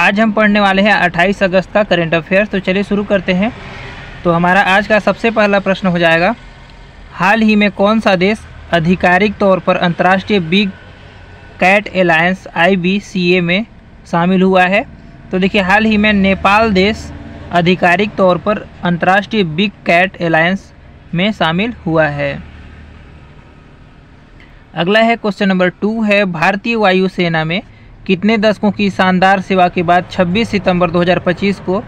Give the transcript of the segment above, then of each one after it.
आज हम पढ़ने वाले हैं 28 अगस्त का करंट अफेयर्स। तो चलिए शुरू करते हैं। तो हमारा आज का सबसे पहला प्रश्न हो जाएगा, हाल ही में कौन सा देश आधिकारिक तौर पर अंतर्राष्ट्रीय बिग कैट एलायंस IBCA में शामिल हुआ है? तो देखिए, हाल ही में नेपाल देश आधिकारिक तौर पर अंतर्राष्ट्रीय बिग कैट एलायंस में शामिल हुआ है। अगला है क्वेश्चन नंबर 2 है, भारतीय वायुसेना में कितने दशकों की शानदार सेवा के बाद 26 सितंबर 2025 को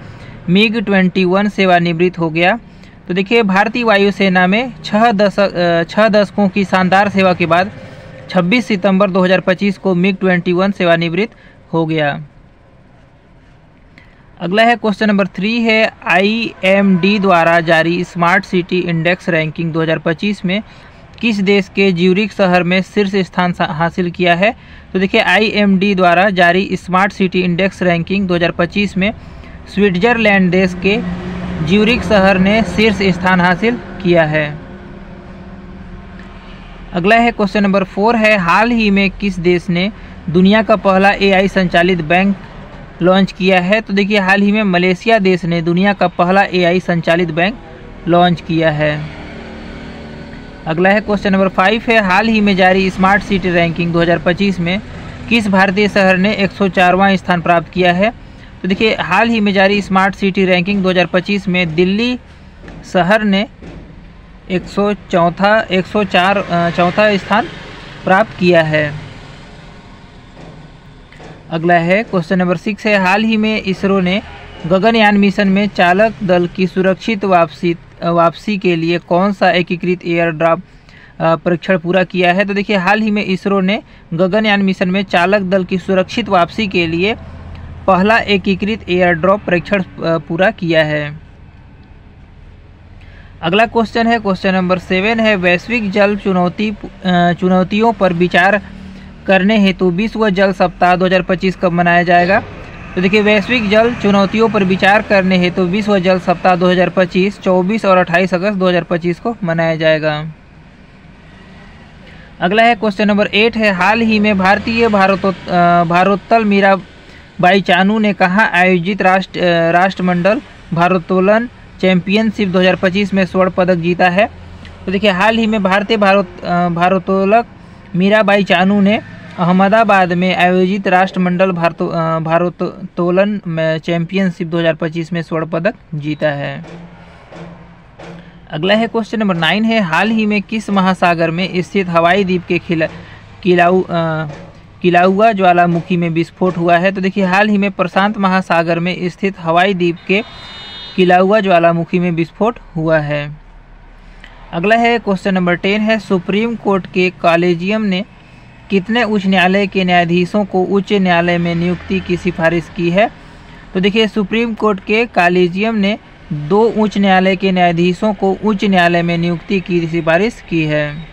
MiG-21 सेवानिवृत्त हो गया? तो देखिए, भारतीय वायुसेना में 6 दशकों की शानदार सेवा के बाद 26 सितंबर 2025 को MiG-21 सेवानिवृत्त हो गया। अगला है क्वेश्चन नंबर 3 है, IMD द्वारा जारी स्मार्ट सिटी इंडेक्स रैंकिंग 2025 में किस देश के ज्यूरिख शहर में शीर्ष स्थान हासिल किया है? तो देखिए, IMD द्वारा जारी स्मार्ट सिटी इंडेक्स रैंकिंग 2025 में स्विट्जरलैंड देश के ज्यूरिख शहर ने शीर्ष स्थान हासिल किया है। अगला है क्वेश्चन नंबर 4 है, हाल ही में किस देश ने दुनिया का पहला AI संचालित बैंक लॉन्च किया है? तो देखिए, हाल ही में मलेशिया देश ने दुनिया का पहला AI संचालित बैंक लॉन्च किया है। अगला है क्वेश्चन नंबर 5 है, हाल ही में जारी स्मार्ट सिटी रैंकिंग 2025 में किस भारतीय शहर ने 104वां स्थान प्राप्त किया है? तो देखिए, हाल ही में जारी स्मार्ट सिटी रैंकिंग 2025 में दिल्ली शहर ने 104 स्थान प्राप्त किया है। अगला है क्वेश्चन नंबर 6 है, हाल ही में इसरो ने गगनयान मिशन में चालक दल की सुरक्षित वापसी के लिए कौन सा एकीकृत एयर ड्रॉप परीक्षण पूरा किया है? तो देखिए, हाल ही में इसरो ने गगनयान मिशन में चालक दल की सुरक्षित वापसी के लिए पहला एकीकृत एयर ड्रॉप परीक्षण पूरा किया है। अगला क्वेश्चन है क्वेश्चन नंबर 7 है, वैश्विक जल चुनौतियों पर विचार करने हेतु विश्व जल सप्ताह 2025 कब मनाया जाएगा? तो देखिए, वैश्विक जल चुनौतियों पर विचार करने हेतु विश्व जल सप्ताह 2025 24 और 28 अगस्त 2025 को मनाया जाएगा। अगला है क्वेश्चन नंबर 8 है, हाल ही में भारतीय भारोत्तोलन मीराबाई चानू ने कहाँ आयोजित राष्ट्रमंडल भारोत्तोलन चैंपियनशिप 2025 में स्वर्ण पदक जीता है? तो देखिए, हाल ही में भारतीय भारोत्तोलक मीराबाई चानू ने अहमदाबाद में आयोजित राष्ट्रमंडल भारोत्तोलन चैंपियनशिप 2025 में स्वर्ण पदक जीता है। अगला है क्वेश्चन नंबर 9 है, हाल ही में किस महासागर में स्थित हवाई द्वीप के किलाउआ ज्वालामुखी में विस्फोट हुआ है? तो देखिए, हाल ही में प्रशांत महासागर में स्थित हवाई द्वीप के किलाउआ ज्वालामुखी में विस्फोट हुआ है। अगला है क्वेश्चन नंबर 10 है, सुप्रीम कोर्ट के कॉलेजियम ने कितने उच्च न्यायालय के न्यायाधीशों को उच्च न्यायालय में नियुक्ति की सिफारिश की है? तो देखिए, सुप्रीम कोर्ट के कॉलेजियम ने 2 उच्च न्यायालय के न्यायाधीशों को उच्च न्यायालय में नियुक्ति की सिफारिश की है।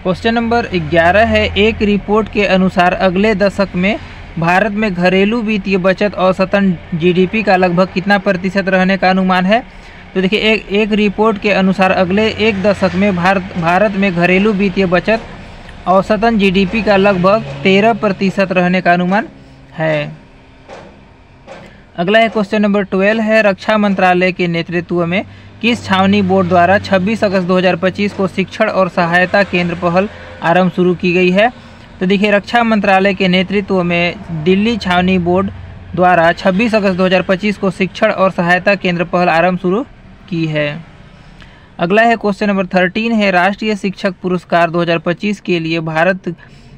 क्वेश्चन नंबर 11 है, एक रिपोर्ट के अनुसार अगले दशक में भारत में घरेलू वित्तीय बचत औसतन GDP का लगभग कितना प्रतिशत रहने का अनुमान है? तो देखिए, एक रिपोर्ट के अनुसार अगले एक दशक में भारत में घरेलू वित्तीय बचत औसतन GDP का लगभग 13% रहने का अनुमान है। अगला है क्वेश्चन नंबर 12 है, रक्षा मंत्रालय के नेतृत्व में किस छावनी बोर्ड द्वारा 26 अगस्त 2025 को शिक्षण और सहायता केंद्र पहल आरंभ शुरू की गई है? तो देखिए, रक्षा मंत्रालय के नेतृत्व में दिल्ली छावनी बोर्ड द्वारा 26 अगस्त 2025 को शिक्षण और सहायता केंद्र पहल आरंभ शुरू की है। अगला है क्वेश्चन नंबर 13 है, राष्ट्रीय शिक्षक पुरस्कार 2025 के लिए भारत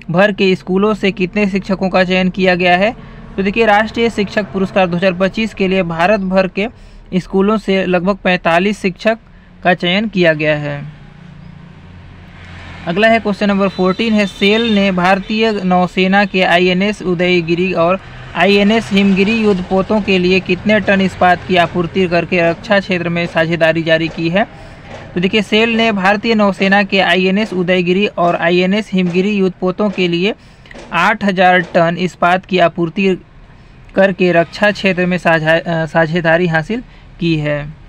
भर के स्कूलों से कितने शिक्षकों का चयन किया गया है? तो देखिए, राष्ट्रीय शिक्षक पुरस्कार 2025 के लिए भारत भर के स्कूलों से लगभग 45 शिक्षक का चयन किया गया है। अगला है क्वेश्चन नंबर 14 है, सेल ने भारतीय नौसेना के INS उदयगिरी और INS हिमगिरी युद्धपोतों के लिए कितने टन इस्पात की आपूर्ति करके रक्षा क्षेत्र में साझेदारी जारी की है? तो देखिए, सेल ने भारतीय नौसेना के INS उदयगिरी और INS हिमगिरी युद्धपोतों के लिए 8000 टन इस्पात की आपूर्ति करके रक्षा क्षेत्र में साझेदारी हासिल की है।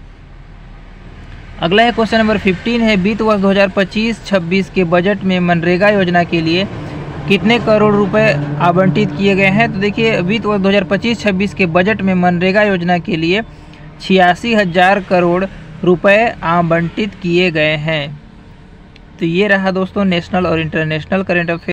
अगला है क्वेश्चन नंबर 15 है, वित्त वर्ष 2025-26 के बजट में मनरेगा योजना के लिए कितने करोड़ रुपए आवंटित किए गए हैं। तो देखिए वित्त वर्ष 2025-26 के बजट में मनरेगा योजना के लिए 86,000 करोड़ रुपए आवंटित किए गए हैं। तो ये रहा दोस्तों नेशनल और इंटरनेशनल करंट अफेयर।